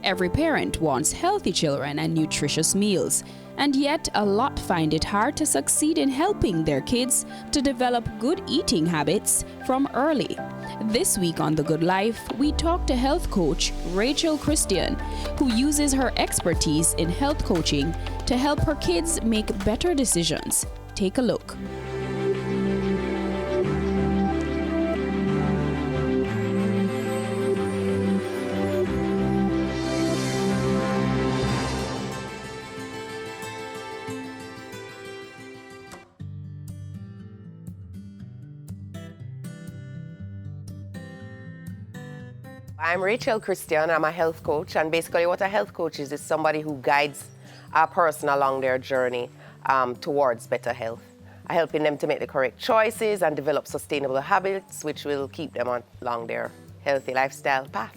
Every parent wants healthy children and nutritious meals, and yet a lot find it hard to succeed in helping their kids to develop good eating habits from early. This week on The Good Life, we talk to health coach Rachel Christian, who uses her expertise in health coaching to help her kids make better decisions. Take a look. I'm Rachel Christian. I'm a health coach, and basically what a health coach is somebody who guides a person along their journey towards better health, helping them to make the correct choices and develop sustainable habits which will keep them along their healthy lifestyle path.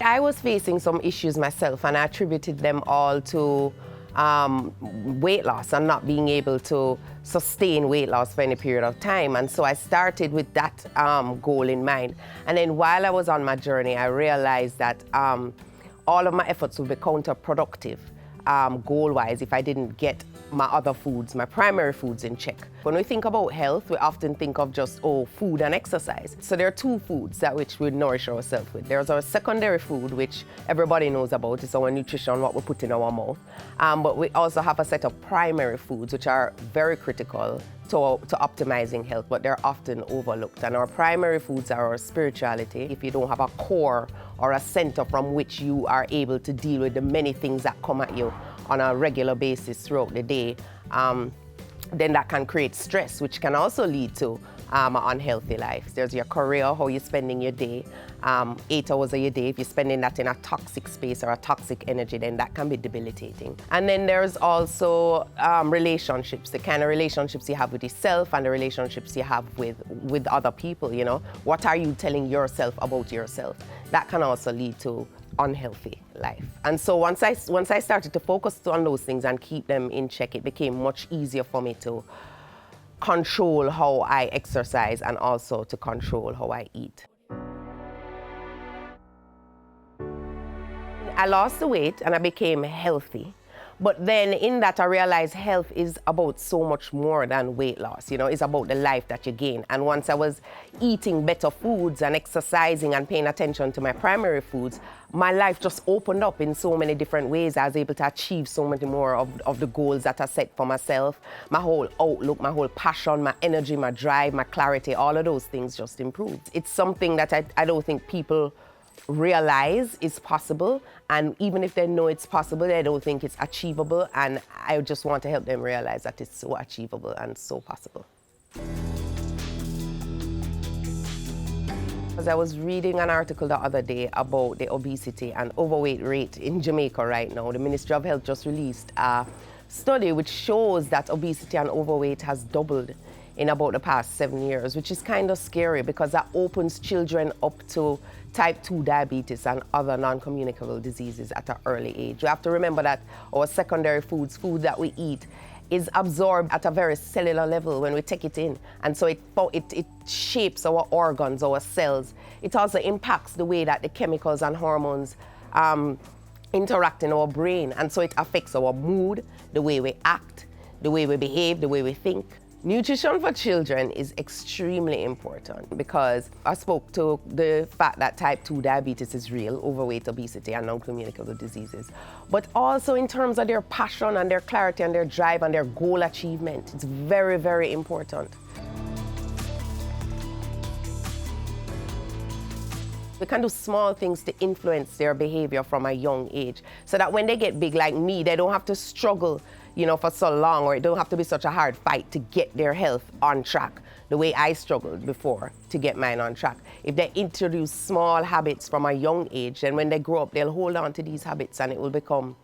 I was facing some issues myself, and I attributed them all to weight loss and not being able to sustain weight loss for any period of time. And so I started with that goal in mind. And then while I was on my journey, I realized that all of my efforts would be counterproductive goal-wise if I didn't get my other foods, my primary foods in check. When we think about health, we often think of just, food and exercise. So there are two foods that which we nourish ourselves with. There's our secondary food, which everybody knows about. It's our nutrition, what we put in our mouth. But we also have a set of primary foods, which are very critical to optimizing health, but they're often overlooked. And our primary foods are our spirituality. If you don't have a core or a center from which you are able to deal with the many things that come at you on a regular basis throughout the day, then that can create stress, which can also lead to an unhealthy life. There's your career, how you're spending your day, 8 hours of your day. If you're spending that in a toxic space or a toxic energy, then that can be debilitating. And then there's also relationships, the kind of relationships you have with yourself and the relationships you have with other people, you know. What are you telling yourself about yourself? That can also lead to unhealthy life. And so once I started to focus on those things and keep them in check, it became much easier for me to control how I exercise and also to control how I eat. I lost the weight and I became healthy. But then in that I realized health is about so much more than weight loss, you know, it's about the life that you gain. And once I was eating better foods and exercising and paying attention to my primary foods, my life just opened up in so many different ways. I was able to achieve so many more of the goals that I set for myself. My whole outlook, my whole passion, my energy, my drive, my clarity, all of those things just improved. It's something that I don't think people realize is possible, and even if they know it's possible, they don't think it's achievable, and I just want to help them realize that it's so achievable and so possible. Because I was reading an article the other day about the obesity and overweight rate in Jamaica right now. The Ministry of Health just released a study which shows that obesity and overweight has doubled in about the past 7 years, which is kind of scary because that opens children up to type 2 diabetes and other non-communicable diseases at an early age. You have to remember that our secondary foods, food that we eat, is absorbed at a very cellular level when we take it in. And so it shapes our organs, our cells. It also impacts the way that the chemicals and hormones interact in our brain. And so it affects our mood, the way we act, the way we behave, the way we think. Nutrition for children is extremely important because I spoke to the fact that type 2 diabetes is real, overweight, obesity, and non-communicable diseases. But also in terms of their passion and their clarity and their drive and their goal achievement, it's very, very important. We can do small things to influence their behavior from a young age so that when they get big like me, they don't have to struggle, you know, for so long, or it don't have to be such a hard fight to get their health on track the way I struggled before to get mine on track. If they introduce small habits from a young age, then when they grow up, they'll hold on to these habits and it will become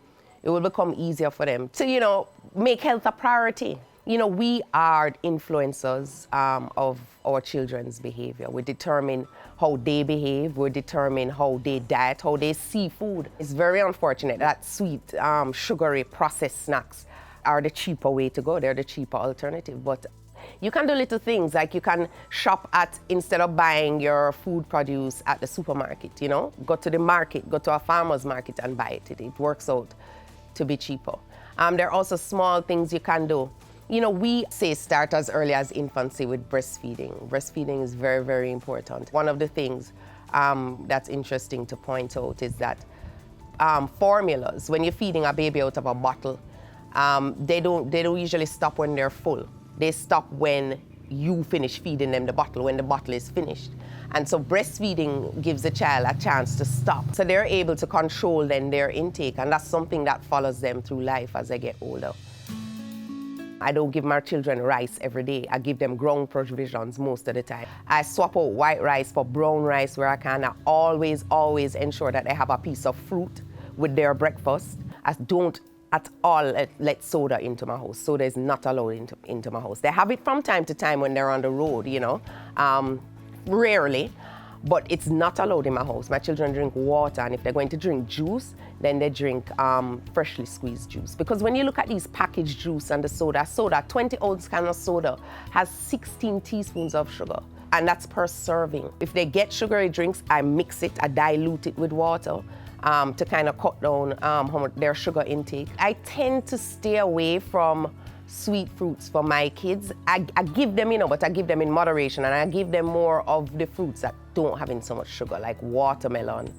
easier for them to, you know, make health a priority. You know, we are influencers of our children's behavior. We determine how they behave, we determine how they diet, how they see food. It's very unfortunate that sweet, sugary, processed snacks are the cheaper way to go. They're the cheaper alternative. But You can do little things, like you can shop at, instead of buying your food produce at the supermarket, you know, go to the market, go to a farmer's market and buy it. It works out to be cheaper. There are also small things you can do. You know, we say start as early as infancy with breastfeeding. Breastfeeding is very, very important. One of the things that's interesting to point out is that formulas, when you're feeding a baby out of a bottle, they don't usually stop when they're full. They stop when you finish feeding them the bottle, when the bottle is finished. And so breastfeeding gives the child a chance to stop. So they're able to control then their intake, and that's something that follows them through life as they get older. I don't give my children rice every day. I give them ground provisions most of the time. I swap out white rice for brown rice where I can. I always ensure that they have a piece of fruit with their breakfast. I don't at all let soda into my house. Soda is not allowed into my house. They have it from time to time when they're on the road, you know, rarely, but it's not allowed in my house. My children drink water, and if they're going to drink juice, then they drink freshly squeezed juice. Because when you look at these packaged juice and the soda, 20-ounce can of soda has 16 teaspoons of sugar, and that's per serving. If they get sugary drinks, I mix it, I dilute it with water, to kind of cut down their sugar intake. I tend to stay away from sweet fruits for my kids. I give them, you know, but I give them in moderation, and I give them more of the fruits that don't have in so much sugar, like watermelon,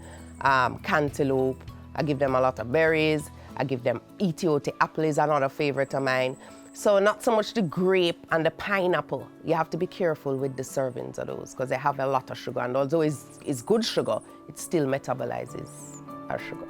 cantaloupe. I give them a lot of berries. I give them Ethiote apple is another favorite of mine. So not so much the grape and the pineapple. You have to be careful with the servings of those because they have a lot of sugar, and although it's good sugar, it still metabolizes our sugar.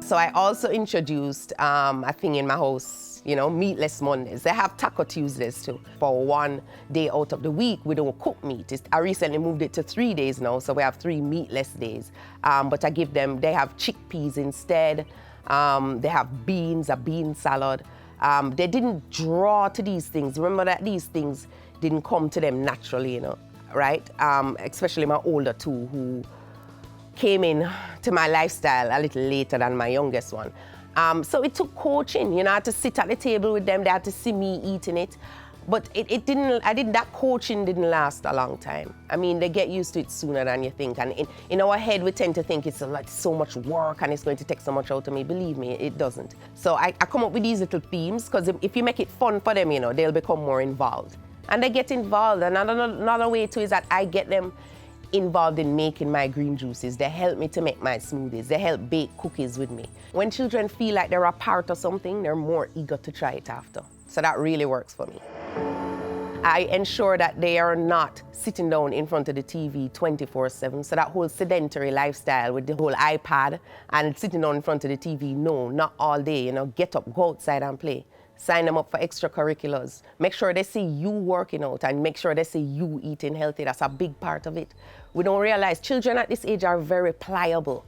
So I also introduced a thing in my house, you know, meatless Mondays. They have Taco Tuesdays too. For one day out of the week, we don't cook meat. I recently moved it to 3 days now, so we have 3 meatless days. But I give them, they have chickpeas instead. They have beans, a bean salad. They didn't draw to these things. Remember that these things didn't come to them naturally, you know, right? Especially my older two, who came in to my lifestyle a little later than my youngest one. So it took coaching, you know, I had to sit at the table with them, they had to see me eating it. But that coaching didn't last a long time. I mean, they get used to it sooner than you think. And in our head, we tend to think it's like so much work and it's going to take so much out of me. Believe me, it doesn't. So I come up with these little themes, because if you make it fun for them, you know, they'll become more involved. And they get involved. And another way too is that I get them involved in making my green juices. They help me to make my smoothies. They help bake cookies with me. When children feel like they're a part of something, they're more eager to try it after. So that really works for me. I ensure that they are not sitting down in front of the TV 24/7. So that whole sedentary lifestyle with the whole iPad and sitting down in front of the TV, no, not all day. You know, get up, go outside and play. Sign them up for extracurriculars. Make sure they see you working out, and make sure they see you eating healthy. That's a big part of it. We don't realize children at this age are very pliable.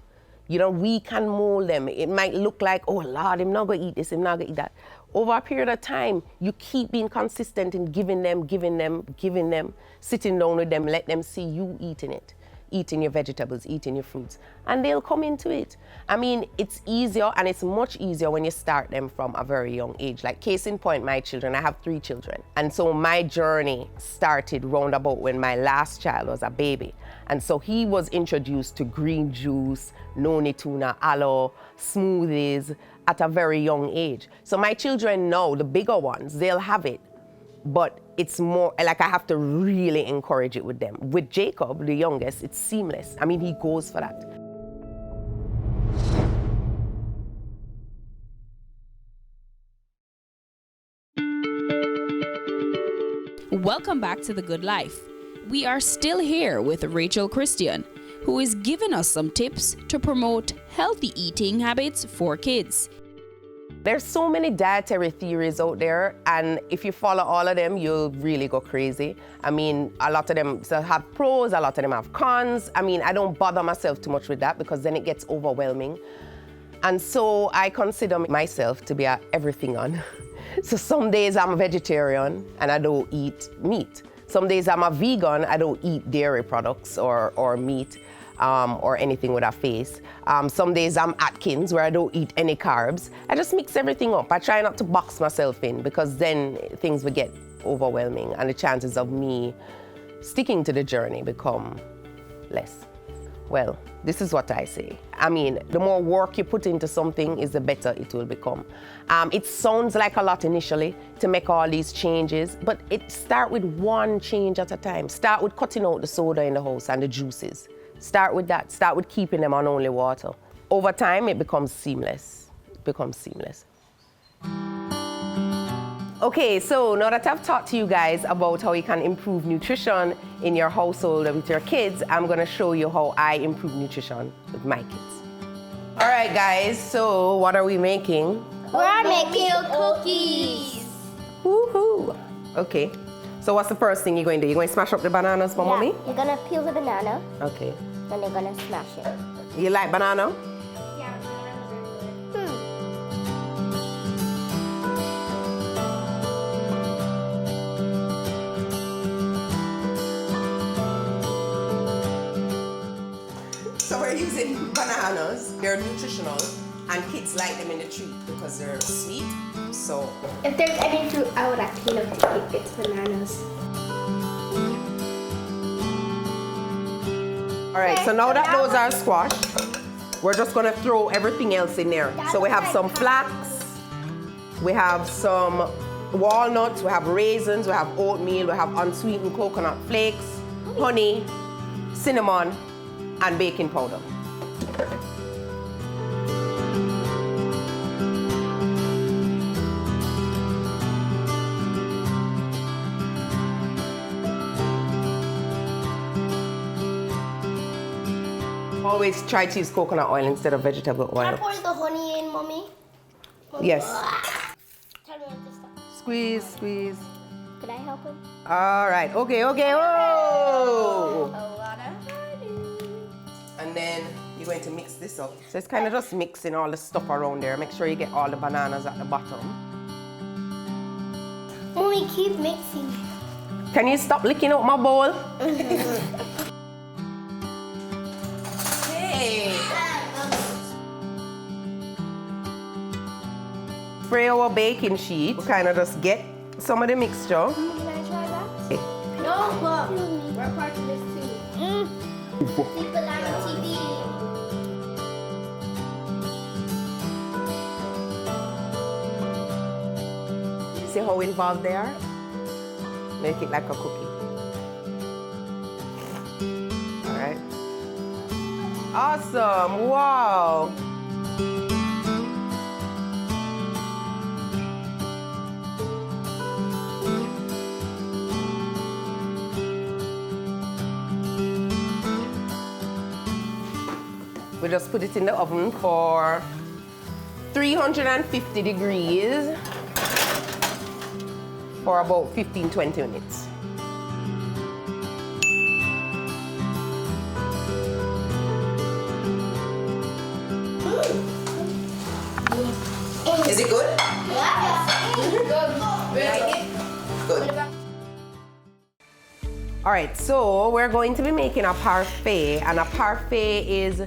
You know, we can mold them. It might look like, oh Lord, I'm not gonna eat this, I'm not gonna eat that. Over a period of time, you keep being consistent in giving them, sitting down with them, let them see you eating it. Eating your vegetables, eating your fruits, and they'll come into it. I mean, it's easier, and it's much easier when you start them from a very young age. Like case in point, my children, I have 3 children. And so my journey started roundabout when my last child was a baby. And so he was introduced to green juice, noni tuna, aloe, smoothies at a very young age. So my children now, the bigger ones, they'll have it. But it's more like I have to really encourage it with them. With Jacob, the youngest, it's seamless. I mean, he goes for that. Welcome back to The Good Life. We are still here with Rachel Christian, who is giving us some tips to promote healthy eating habits for kids. There's so many dietary theories out there, and if you follow all of them, you'll really go crazy. I mean, a lot of them have pros, a lot of them have cons. I mean, I don't bother myself too much with that because then it gets overwhelming. And so I consider myself to be a everything on. So some days I'm a vegetarian and I don't eat meat. Some days I'm a vegan, I don't eat dairy products or meat. or anything with a face. Some days I'm Atkins, where I don't eat any carbs. I just mix everything up. I try not to box myself in, because then things will get overwhelming and the chances of me sticking to the journey become less. Well, this is what I say. I mean, the more work you put into something is the better it will become. It sounds like a lot initially to make all these changes, but start with one change at a time. Start with cutting out the soda in the house and the juices. Start with that. Start with keeping them on only water. Over time, it becomes seamless. It becomes seamless. Okay, so now that I've talked to you guys about how you can improve nutrition in your household with your kids, I'm gonna show you how I improve nutrition with my kids. All right, guys, so what are we making? We're making cookies. Woohoo! Okay, so what's the first thing you're going to do? You're going to smash up the bananas for mommy? You're gonna peel the banana, Okay. and you're gonna smash it. You like banana? So we're using bananas. They're nutritional, and kids like them in the treat because they're sweet. So If there's any fruit I would actually love to eat, it's bananas. all right, so now that those are squashed, we're just gonna throw everything else in there. So we have some flax, we have some walnuts, we have raisins, we have oatmeal, we have unsweetened coconut flakes, honey, cinnamon, and baking powder. Always try to use coconut oil instead of vegetable Can I oil. pour the honey in, Mommy? Yes. Tell me when to stop. Squeeze, squeeze. Could I help him? All right, okay, okay, oh! A lot of honey. And then you're going to mix this up. So it's kind of just mixing all the stuff around there. Make sure you get all the bananas at the bottom. Mommy, keep mixing. Can you stop licking out my bowl? Hey! Spray our baking sheet. We kind of just get some of the mixture. Can I try that? Okay. No, but we're part of this too. People on TV. See how involved they are? Make it like a cookie. All right. Awesome, wow. We just put it in the oven for 350 degrees for about 15-20 minutes. Is it good? Good. All right, so we're going to be making a parfait, and a parfait is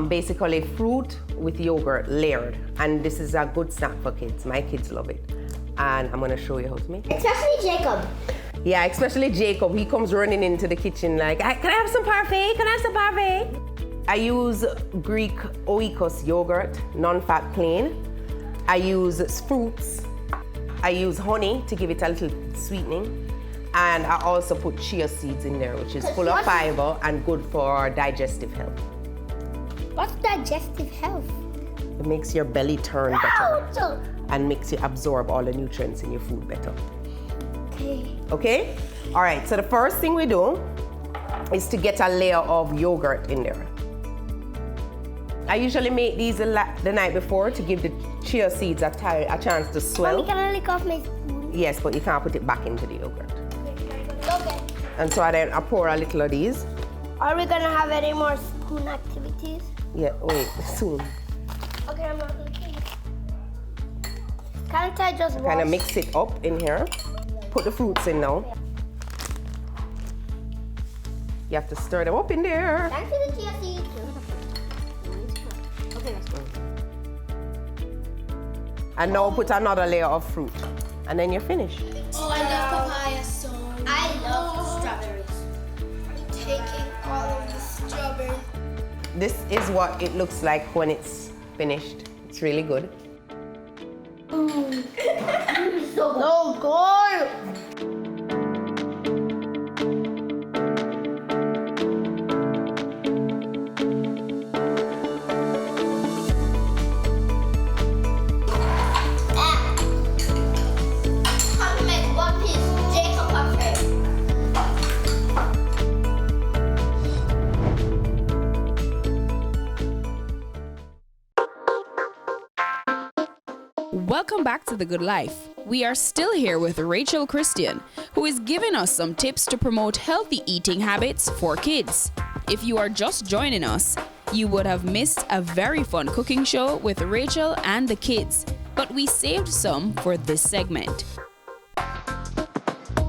basically fruit with yogurt layered, and this is a good snack for kids. My kids love it, and I'm gonna show you how to make it. Especially Jacob. Yeah, especially Jacob. He comes running into the kitchen like, can I have some parfait? Can I have some parfait? I use Greek Oikos yogurt, non-fat plain. I use fruits. I use honey to give it a little sweetening. And I also put chia seeds in there, which is full of fiber and good for digestive health. What's digestive health? It makes your belly turn better Ouch! and makes you absorb all the nutrients in your food better. Okay. Okay? All right, so the first thing we do is to get a layer of yogurt in there. I usually make these the night before to give the chia seeds a chance to swell. Mommy, can I lick off my spoon? Yes, but you can't put it back into the yogurt. Okay. And so then I pour a little of these. Are we gonna have any more spoon activities? Yeah, wait, soon. Okay, I'm not looking. Can't I just Kind of mix it up in here. Put the fruits in now. You have to stir them up in there. Thanks for the chia seeds. Okay, let's go. And now put another layer of fruit. And then you're finished. Oh, I love papaya so much. I love strawberries. I'm taking all of the strawberries. This is what it looks like when it's finished. It's really good. So good. Welcome back to The Good Life. We are still here with Rachel Christian, who is giving us some tips to promote healthy eating habits for kids. If you are just joining us, you would have missed a very fun cooking show with Rachel and the kids, but we saved some for this segment. I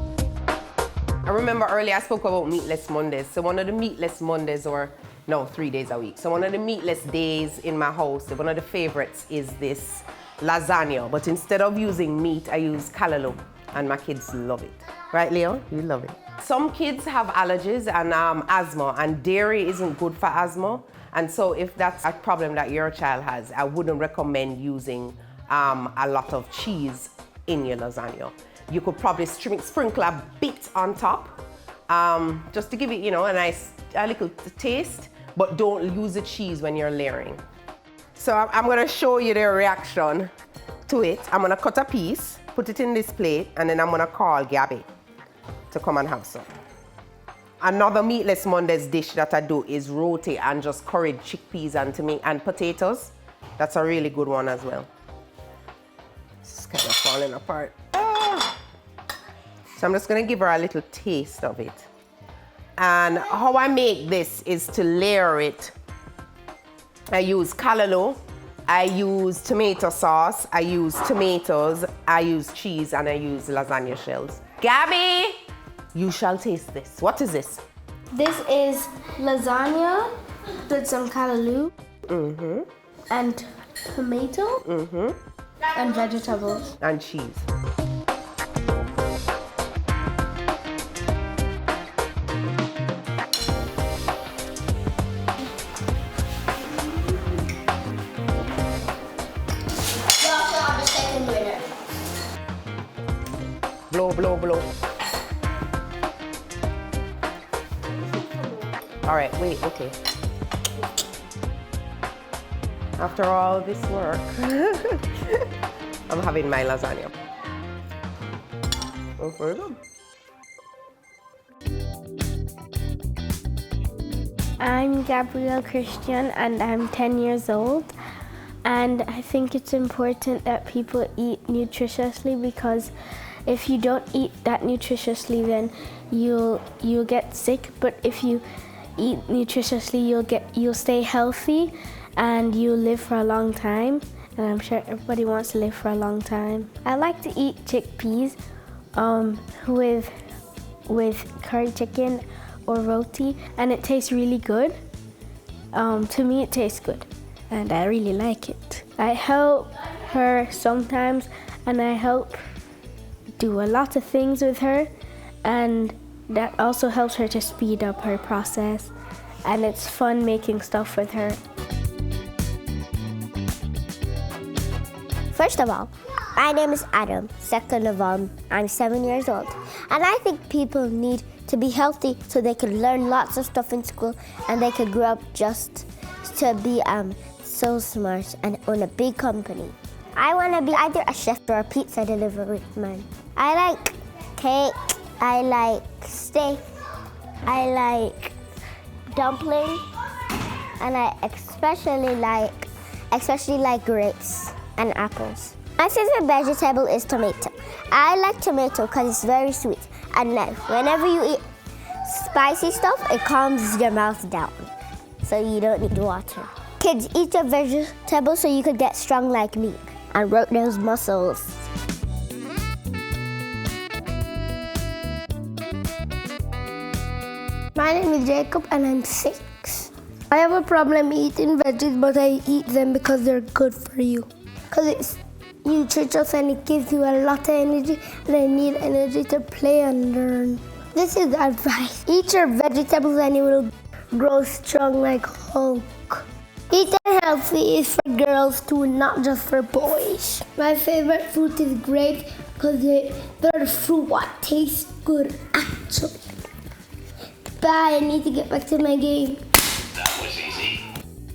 remember earlier I spoke about meatless Mondays. So one of the meatless Mondays, 3 days a week. So one of the meatless days in my house, one of the favorites is this lasagna. But instead of using meat, I use callaloo. And my kids love it. Right, Leo? You love it. Some kids have allergies and asthma, and dairy isn't good for asthma. And so if that's a problem that your child has, I wouldn't recommend using a lot of cheese in your lasagna. You could probably sprinkle a bit on top, just to give it, a little taste, but don't use the cheese when you're layering. So I'm gonna show you the reaction to it. I'm gonna cut a piece, put it in this plate, and then I'm gonna call Gabby to come and have some. Another Meatless Mondays dish that I do is roti and just curried chickpeas and potatoes. That's a really good one as well. It's kind of falling apart. So I'm just gonna give her a little taste of it. And how I make this is to layer it. I use callaloo, I use tomato sauce, I use tomatoes, I use cheese, and I use lasagna shells. Gabby, you shall taste this. What is this? This is lasagna with some callaloo and tomato and vegetables. And cheese. Blow, blow, blow. All right, wait, okay. After all this work, I'm having my lasagna. Oh, very good. I'm Gabrielle Christian and I'm 10 years old. And I think it's important that people eat nutritiously, because if you don't eat that nutritiously, then you'll get sick. But if you eat nutritiously, you'll stay healthy and you'll live for a long time. And I'm sure everybody wants to live for a long time. I like to eat chickpeas with curry chicken or roti, and it tastes really good. To me, it tastes good, and I really like it. I help her sometimes, and I help do a lot of things with her, and that also helps her to speed up her process, and it's fun making stuff with her. First of all, my name is Adam. Second of all, I'm 7 years old. And I think people need to be healthy so they can learn lots of stuff in school and they can grow up just to be so smart and own a big company. I want to be either a chef or a pizza delivery man. I like cake, I like steak, I like dumpling, and I especially like grapes and apples. My favorite vegetable is tomato. I like tomato because it's very sweet, and whenever you eat spicy stuff, it calms your mouth down, so you don't need water. Kids, eat your vegetables so you could get strong like me and work those muscles. My My name is Jacob and I'm 6. I have a problem eating veggies, but I eat them because they're good for you. Because it's nutritious and it gives you a lot of energy, and I need energy to play and learn. This is advice. Eat your vegetables and you will grow strong like Hulk. Eating healthy is for girls too, not just for boys. My favorite fruit is grapes because they're the fruit what tastes good actually. Bye, I need to get back to my game. That was easy.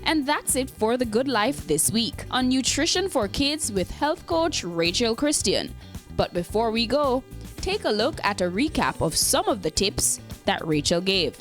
And that's it for The Good Life this week on Nutrition for Kids with health coach Rachel Christian. But before we go, take a look at a recap of some of the tips that Rachel gave.